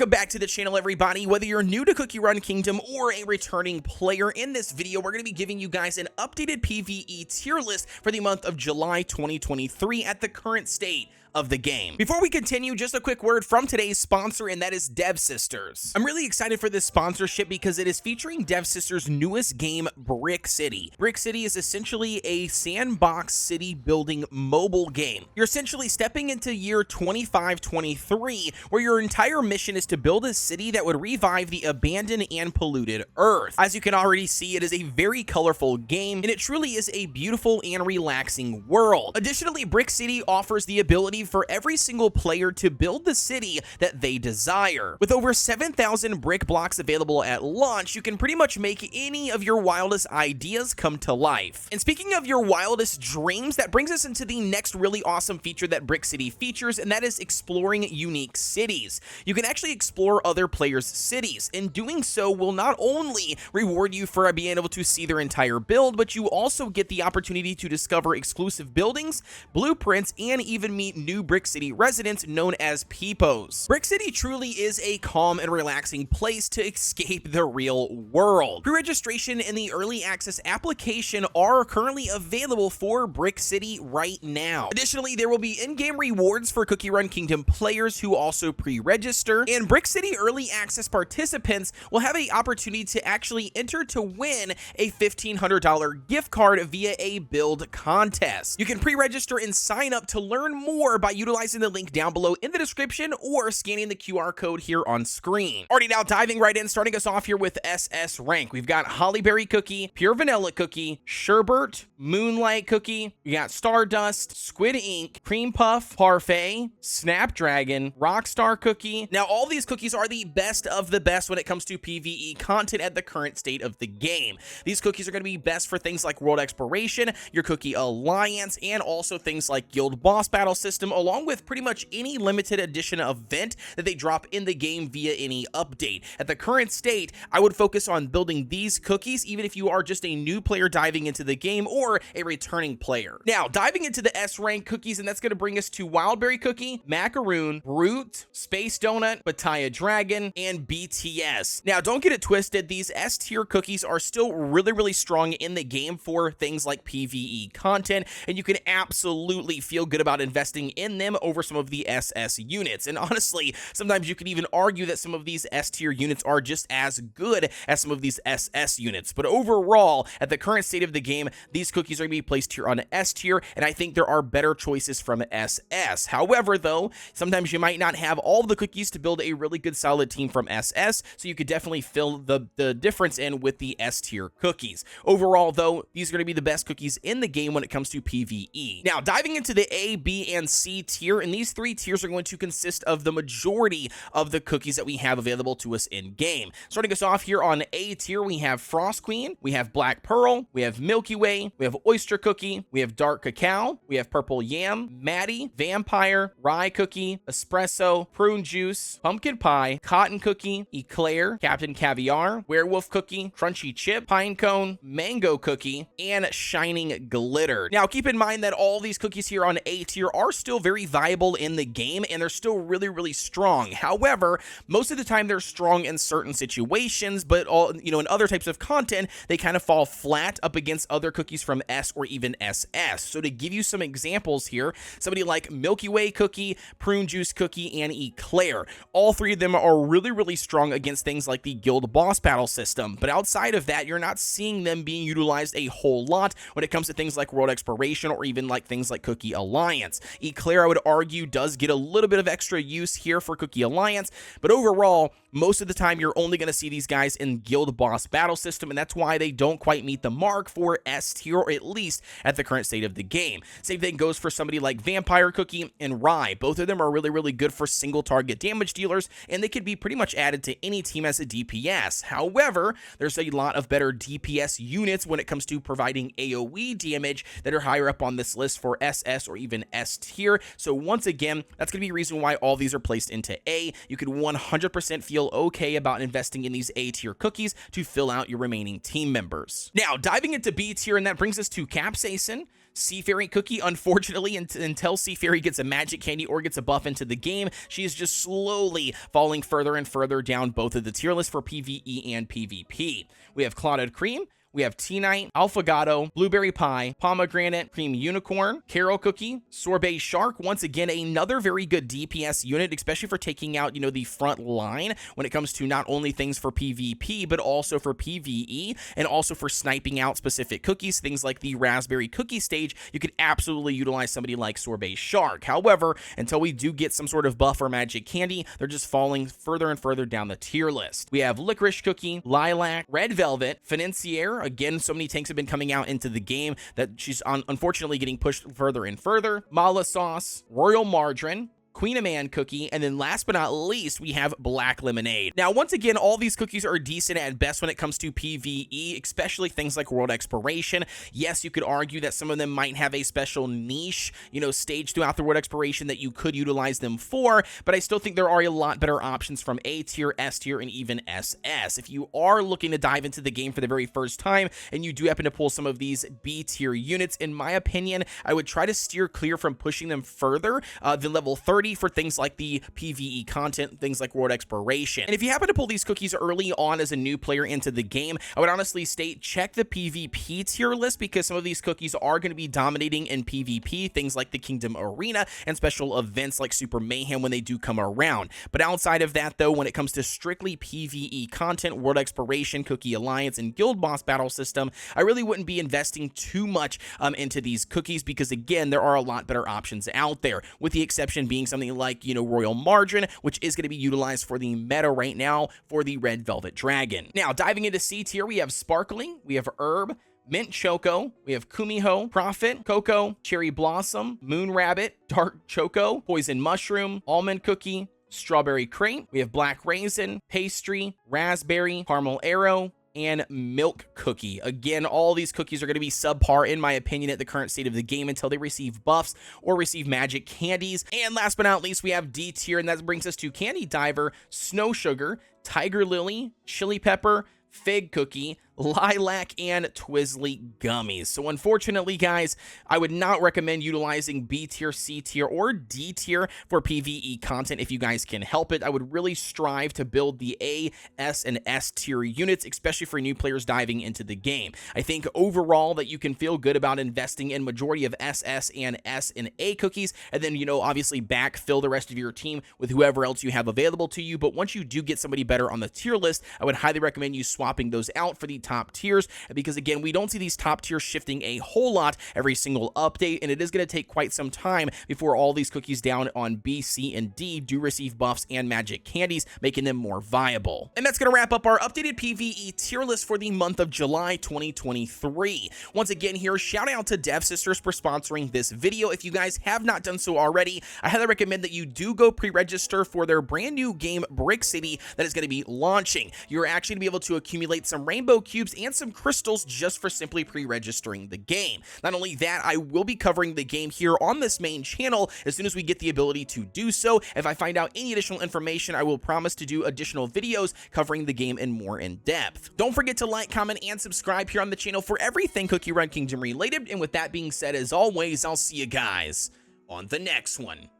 Welcome back to the channel, everybody. Whether you're new to Cookie Run Kingdom or a returning player, in this video we're going to be giving you guys an updated PVE tier list for the month of July 2023 at the current state of the game. Before we continue, just a quick word from today's sponsor, and that is devsisters. I'm really excited for this sponsorship because it is featuring devsisters' newest game, BRIXITY. BRIXITY is essentially a sandbox city building mobile game. You're essentially stepping into year 2523, where your entire mission is to build a city that would revive the abandoned and polluted Earth. As you can already see, it is a very colorful game, and it truly is a beautiful and relaxing world. Additionally, BRIXITY offers the ability for every single player to build the city that they desire. With over 7,000 brick blocks available at launch, you can pretty much make any of your wildest ideas come to life. And speaking of your wildest dreams, that brings us into the next really awesome feature that BRIXITY features, and that is exploring unique cities. You can actually explore other players' cities, and doing so will not only reward you for being able to see their entire build, but you also get the opportunity to discover exclusive buildings, blueprints, and even meet new BRIXITY residents known as peepos. BRIXITY truly is a calm and relaxing place to escape the real world. Pre-registration and the early access application are currently available for BRIXITY right now. Additionally, there will be in-game rewards for Cookie Run Kingdom players who also pre-register, and BRIXITY early access participants will have an opportunity to actually enter to win a $1,500 gift card via a build contest. You can pre-register and sign up to learn more by utilizing the link down below in the description or scanning the QR code here on screen. Alrighty, now diving right in, starting us off here with SS rank. We've got Hollyberry Cookie, Pure Vanilla Cookie, Sherbet, Moonlight Cookie, we got Stardust, Squid Ink, Cream Puff, Parfait, Snapdragon, Rockstar Cookie. Now, all these cookies are the best of the best when it comes to PvE content at the current state of the game. These cookies are going to be best for things like World Exploration, your Cookie Alliance, and also things like Guild Boss Battle System, along with pretty much any limited edition event that they drop in the game via any update. At the current state, I would focus on building these cookies, even if you are just a new player diving into the game or a returning player. Now, diving into the S rank cookies, and that's going to bring us to Wildberry Cookie, Macaroon, Brute, Space Donut, Bataya Dragon, and BTS. Now, don't get it twisted, these S tier cookies are still really strong in the game for things like PvE content, and you can absolutely feel good about investing in them over some of the SS units. And honestly, sometimes you can even argue that some of these S tier units are just as good as some of these SS units. But overall, at the current state of the game, these cookies are going to be placed here on S tier, and I think there are better choices from SS. However, though, sometimes you might not have all the cookies to build a really good solid team from SS, so you could definitely fill the difference in with the S tier cookies. Overall, though, these are going to be the best cookies in the game when it comes to PvE. Now, diving into the A, B, and C tier, and these three tiers are going to consist of the majority of the cookies that we have available to us in game. Starting us off here on A tier, we have Frost Queen, we have Black Pearl, we have Milky Way, we have Oyster Cookie, we have Dark Cacao, we have Purple Yam, Maddie, Vampire, Rye Cookie, Espresso, Prune Juice, Pumpkin Pie, Cotton Cookie, Eclair, Captain Caviar, Werewolf Cookie, Crunchy Chip, Pine Cone, Mango Cookie, and Shining Glitter. Now, keep in mind that all these cookies here on A tier are still very viable in the game, and they're still really strong. However, most of the time they're strong in certain situations, but in other types of content, they kind of fall flat up against other cookies from S or even SS. So to give you some examples here, somebody like Milky Way Cookie, Prune Juice Cookie, and Eclair. All three of them are really strong against things like the Guild Boss Battle System, but outside of that, you're not seeing them being utilized a whole lot when it comes to things like World Exploration or even like things like Cookie Alliance. Eclair, I would argue, does get a little bit of extra use here for Cookie Alliance, but overall, most of the time you're only going to see these guys in Guild Boss Battle System, and that's why they don't quite meet the mark for S tier, or at least at the current state of the game. Same thing goes for somebody like Vampire Cookie and Rye. Both of them are really good for single target damage dealers, and they could be pretty much added to any team as a DPS. However, there's a lot of better DPS units when it comes to providing AoE damage that are higher up on this list for SS or even S tier. So once again, that's going to be a reason why all these are placed into A. You could 100% feel okay about investing in these A tier cookies to fill out your remaining team members. Now, diving into B tier, and that brings us to Capsaicin, Sea Fairy cookie, unfortunately, until Sea Fairy gets a magic candy or gets a buff into the game, she is just slowly falling further and further down both of the tier lists for PvE and PvP. We have Clouded Cream, we have Tea Night, Alphagado, Blueberry Pie, Pomegranate, Cream Unicorn, Carol Cookie, Sorbet Shark. Once again, another very good DPS unit, especially for taking out, the front line when it comes to not only things for PvP, but also for PvE, and also for sniping out specific cookies, things like the Raspberry Cookie stage. You could absolutely utilize somebody like Sorbet Shark. However, until we do get some sort of buff or magic candy, they're just falling further and further down the tier list. We have Licorice Cookie, Lilac, Red Velvet, Financier. Again, so many tanks have been coming out into the game that she's unfortunately getting pushed further and further. Mala Sauce, Royal Margarine, Queen of Man cookie, and then last but not least, we have Black Lemonade. Now, once again, all these cookies are decent at best when it comes to PvE, especially things like World Exploration. Yes, you could argue that some of them might have a special niche, stage throughout the World Exploration that you could utilize them for, but I still think there are a lot better options from A tier, S tier, and even SS. If you are looking to dive into the game for the very first time, and you do happen to pull some of these B tier units, in my opinion, I would try to steer clear from pushing them further than level 30 for things like the PvE content, things like World Exploration. And if you happen to pull these cookies early on as a new player into the game, I would honestly state check the PvP tier list, because some of these cookies are going to be dominating in PvP, things like the Kingdom Arena and special events like Super Mayhem when they do come around. But outside of that, though, when it comes to strictly PvE content, World Exploration, Cookie Alliance, and Guild Boss battle system, I really wouldn't be investing too much into these cookies, because again, there are a lot better options out there, with the exception being something like, Royal Margarine, which is going to be utilized for the meta right now for the Red Velvet Dragon. Now, diving into C tier, we have Sparkling, we have Herb, Mint Choco, we have Kumiho, Prophet, Cocoa, Cherry Blossom, Moon Rabbit, Dark Choco, Poison Mushroom, Almond Cookie, Strawberry Crepe, we have Black Raisin, Pastry, Raspberry, Caramel Arrow, and Milk Cookie. Again, all these cookies are going to be subpar in my opinion at the current state of the game until they receive buffs or receive magic candies. And last but not least, we have D tier, and that brings us to Candy Diver, Snow Sugar, Tiger Lily, Chili Pepper, Fig Cookie, Lilac, and Twizzly Gummies. So unfortunately, guys, I would not recommend utilizing B tier, C tier, or D tier for PvE content if you guys can help it. I would really strive to build the A, S, and S tier units, especially for new players diving into the game. I think overall that you can feel good about investing in majority of SS and S and A cookies, and then, obviously backfill the rest of your team with whoever else you have available to you. But once you do get somebody better on the tier list, I would highly recommend you swapping those out for the top tiers, because again, we don't see these top tiers shifting a whole lot every single update, and it is going to take quite some time before all these cookies down on B, C, and D do receive buffs and magic candies, making them more viable. And that's going to wrap up our updated PvE tier list for the month of July 2023. Once again here, shout out to devsisters for sponsoring this video. If you guys have not done so already, I highly recommend that you do go pre-register for their brand new game BRIXITY that is going to be launching. You're actually going to be able to accumulate some rainbow cubes and some crystals just for simply pre-registering the game. Not only that, I will be covering the game here on this main channel as soon as we get the ability to do so. If I find out any additional information, I will promise to do additional videos covering the game in more in depth. Don't forget to like, comment, and subscribe here on the channel for everything Cookie Run Kingdom related. And with that being said, as always, I'll see you guys on the next one.